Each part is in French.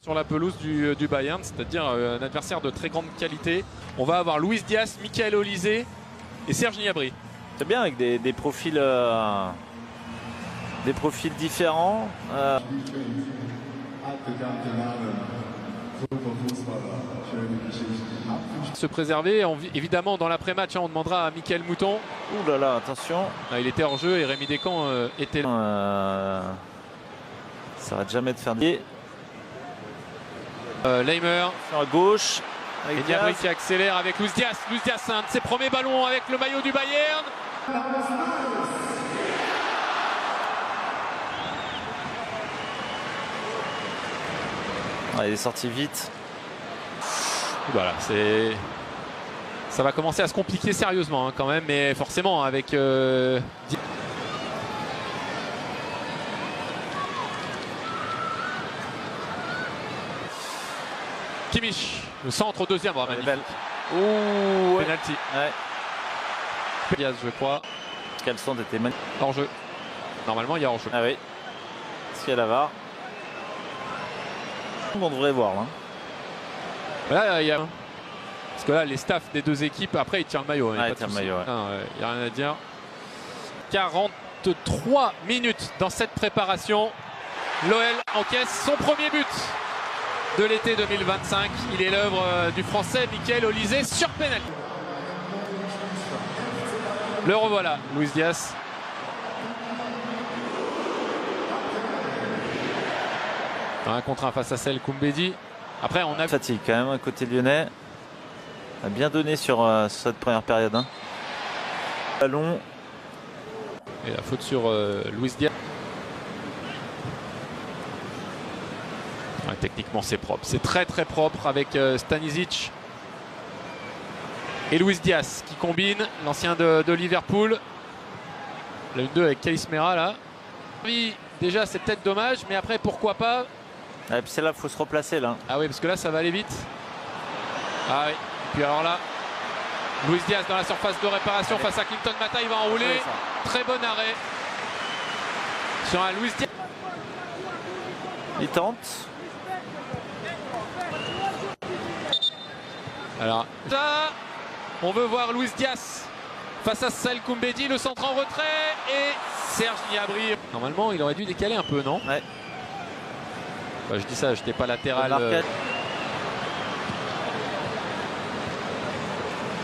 sur la pelouse du Bayern, c'est-à-dire un adversaire de très grande qualité. On va avoir Luis Diaz, Michael Olise et Serge Gnabry. C'est bien avec des profils différents. Se préserver, évidemment dans l'après-match, on demandera à Mickaël Mouton. Ouh là là, attention. Il était hors jeu et Rémi Descamps était là. Ça va jamais de faire Leimer sur la gauche. Et Gnabry qui accélère avec Luis Diaz. Luis Diaz, un de ses premiers ballons avec le maillot du Bayern. Il est sorti vite. Voilà, ça va commencer à se compliquer sérieusement quand même, mais forcément avec Kimmich, le centre au deuxième, oh, magnifique. Ouh, penalty. Ouais. Diaz, je crois. Caleçon était magnifique. Hors jeu. Normalement, il y a hors jeu. Ah oui. Est-ce qu'il y a la VAR? On devrait voir là. Là, il y a... Parce que là, les staffs des deux équipes, après, ils tirent le maillot. Il tire le maillot, ouais. Il n'y a rien à dire. 43 minutes dans cette préparation. L'OL encaisse son premier but de l'été 2025. Il est l'œuvre du Français Michael Olise sur pénalty. Le revoilà, Luis Diaz. Un contre un face à celle Koumbedi. Après, on a fatigue quand même, côté lyonnais. A bien donné sur cette première période. Hein. Ballon. Et la faute sur Luis Diaz. Ouais, techniquement, c'est propre. C'est très très propre avec Stanisic et Luis Diaz qui combine, l'ancien de Liverpool. La 1-2 avec Kalismera là. Déjà, c'est peut-être dommage, mais après, pourquoi pas. Et puis c'est là qu'il faut se replacer là. Ah oui, parce que là, ça va aller vite. Ah oui. Et puis alors là, Luis Diaz dans la surface de réparation face à Clinton Mata, il va enrouler. Très bon arrêt sur un Luis Diaz. Il tente. Alors, ça, on veut voir Luis Diaz face à Saïd Koumbedi, le centre en retrait et Serge Gnabry. Normalement, il aurait dû décaler un peu, non? Ouais. Bah, je dis ça, je n'étais pas latéral.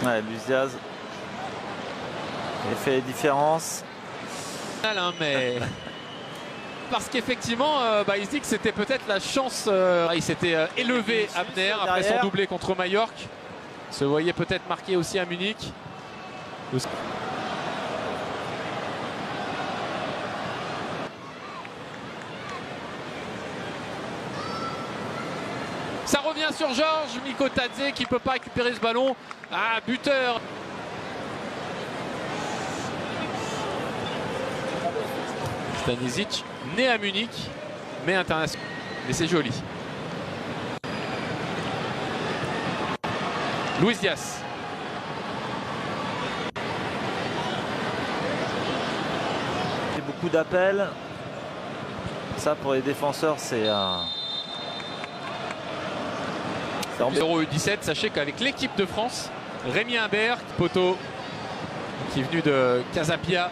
Ouais, Luis Diaz. Il fait les différences. Mais parce qu'effectivement, il se dit que c'était peut-être la chance. Il s'était élevé Abner après son doublé contre Majorque. Se voyait peut-être marqué aussi à Munich. Ça revient sur Georges Mikotadze qui ne peut pas récupérer ce ballon. Ah, buteur. Stanisic, né à Munich, mais international. Mais c'est joli. Luis Diaz. Il y a beaucoup d'appels. Ça, pour les défenseurs, c'est... 0U17, sachez qu'avec l'équipe de France, Rémi Imbert, poteau, qui est venu de Casapia.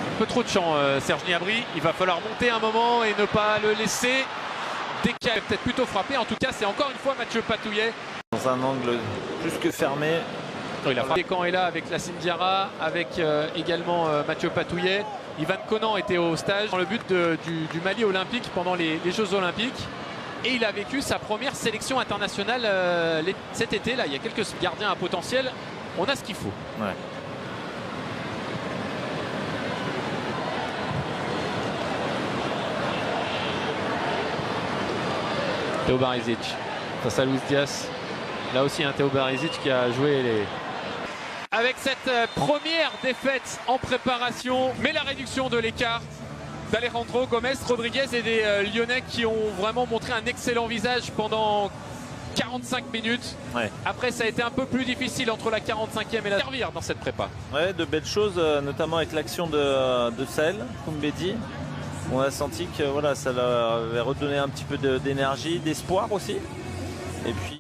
Un peu trop de champ, Serge Gnabry. Il va falloir monter un moment et ne pas le laisser décaler. Peut-être plutôt frappé. En tout cas, c'est encore une fois Mathieu Patouillet. Dans un angle plus que fermé. Il a fait quand est là avec Lassine Diarra, avec également Mathieu Patouillet. Ivan Konan était au stage dans le but du Mali olympique pendant les Jeux olympiques. Et il a vécu sa première sélection internationale cet été. Là, il y a quelques gardiens à potentiel. On a ce qu'il faut. Ouais. Théo Barisic face à Luis Diaz. Là aussi, Théo Barisic qui a joué les... Avec cette première défaite en préparation, mais la réduction de l'écart d'Alejandro Gomez Rodriguez et des Lyonnais qui ont vraiment montré un excellent visage pendant 45 minutes. Ouais. Après, ça a été un peu plus difficile entre la 45e et la servir dans cette prépa. Ouais, de belles choses, notamment avec l'action de Sahel Koumbedi. On a senti que voilà, ça leur avait redonné un petit peu d'énergie, d'espoir aussi. Et puis